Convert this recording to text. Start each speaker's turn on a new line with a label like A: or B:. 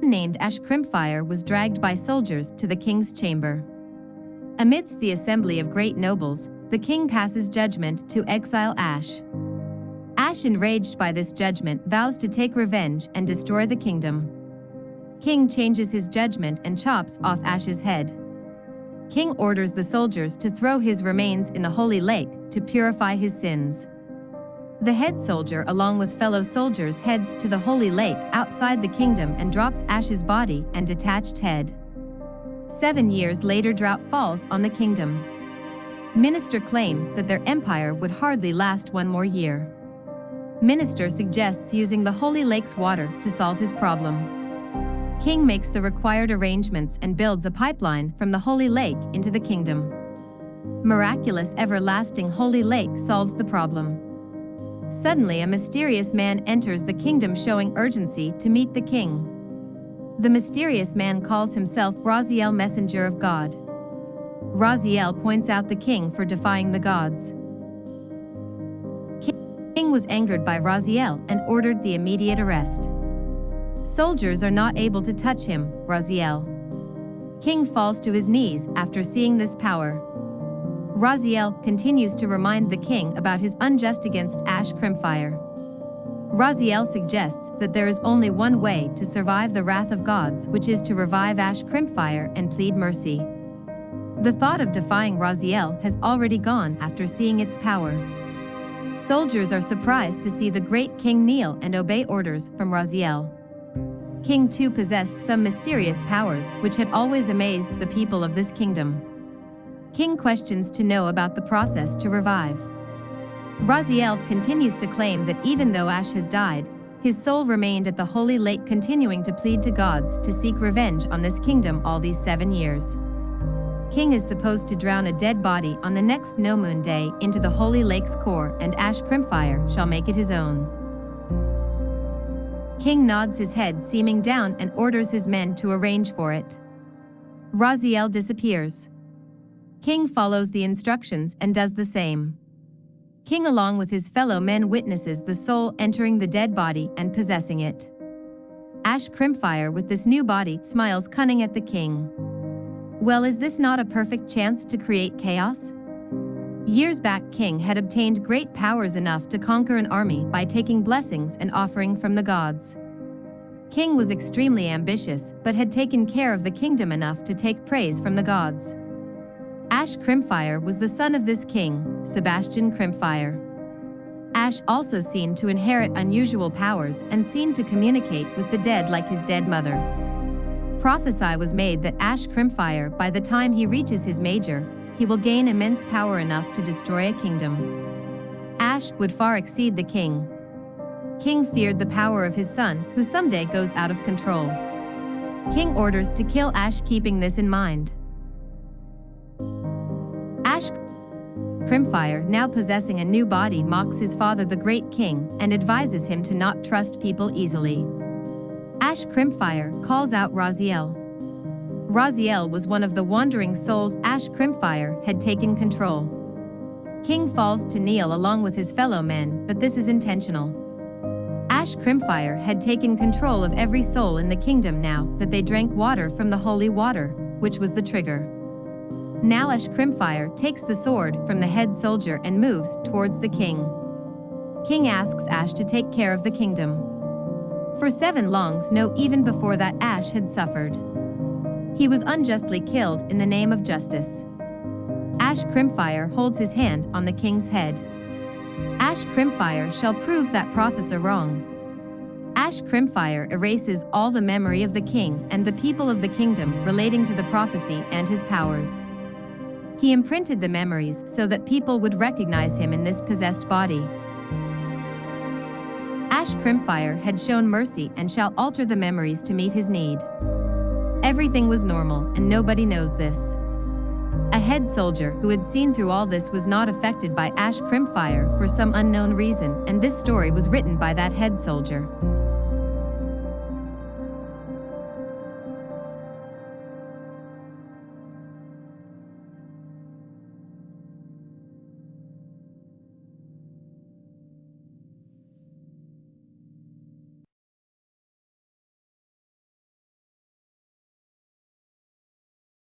A: named Ash Crimpfire was dragged by soldiers to the king's chamber. Amidst the assembly of great nobles, the king passes judgment to exile Ash. Ash, enraged by this judgment, vows to take revenge and destroy the kingdom. King changes his judgment and chops off Ash's head. King orders the soldiers to throw his remains in the holy lake to purify his sins. The head soldier, along with fellow soldiers, heads to the holy lake outside the kingdom and drops Ash's body and detached head. 7 years later, drought falls on the kingdom. Minister claims that their empire would hardly last one more year. Minister suggests using the holy lake's water to solve his problem. King makes the required arrangements and builds a pipeline from the holy lake into the kingdom. Miraculous everlasting holy lake solves the problem. Suddenly, a mysterious man enters the kingdom showing urgency to meet the king. The mysterious man calls himself Raziel, messenger of God. Raziel points out the king for defying the gods. King was angered by Raziel and ordered the immediate arrest. Soldiers are not able to touch him, Raziel. King falls to his knees after seeing this power. Raziel continues to remind the king about his unjust against Ash Crimpfire. Raziel suggests that there is only one way to survive the wrath of gods, which is to revive Ash Crimpfire and plead mercy. The thought of defying Raziel has already gone after seeing its power. Soldiers are surprised to see the great king kneel and obey orders from Raziel. King too possessed some mysterious powers which had always amazed the people of this kingdom. King questions to know about the process to revive. Raziel continues to claim that even though Ash has died, his soul remained at the holy lake, continuing to plead to gods to seek revenge on this kingdom all these 7 years. King is supposed to drown a dead body on the next no moon day into the holy lake's core, and Ash Crimpfire shall make it his own. King nods his head, seeming down, and orders his men to arrange for it. Raziel disappears. King follows the instructions and does the same. King, along with his fellow men, witnesses the soul entering the dead body and possessing it. Ash Crimpfire, with this new body, smiles cunning at the king. Well, is this not a perfect chance to create chaos? Years back, King had obtained great powers enough to conquer an army by taking blessings and offering from the gods. King was extremely ambitious, but had taken care of the kingdom enough to take praise from the gods. Ash Crimpfire was the son of this king, Sebastian Crimpfire. Ash also seemed to inherit unusual powers and seemed to communicate with the dead like his dead mother. Prophecy was made that Ash Crimpfire, by the time he reaches his major, he will gain immense power enough to destroy a kingdom. Ash would far exceed the king. King feared the power of his son, who someday goes out of control. King orders to kill Ash, keeping this in mind. Ash Crimpfire, now possessing a new body, mocks his father, the great king, and advises him to not trust people easily. Ash Crimpfire calls out Raziel. Raziel was one of the wandering souls Ash Crimpfire had taken control. King falls to kneel along with his fellow men, but this is intentional. Ash Crimpfire had taken control of every soul in the kingdom now that they drank water from the holy water, which was the trigger. Now Ash Crimpfire takes the sword from the head soldier and moves towards the king. King asks Ash to take care of the kingdom. For 7 longs, no, even before that, Ash had suffered. He was unjustly killed in the name of justice. Ash Crimpfire holds his hand on the king's head. Ash Crimpfire shall prove that prophecy wrong. Ash Crimpfire erases all the memory of the king and the people of the kingdom relating to the prophecy and his powers. He imprinted the memories so that people would recognize him in this possessed body. Ash Crimpfire had shown mercy and shall alter the memories to meet his need. Everything was normal, and nobody knows this. A head soldier who had seen through all this was not affected by Ash Crimpfire for some unknown reason, and this story was written by that head soldier.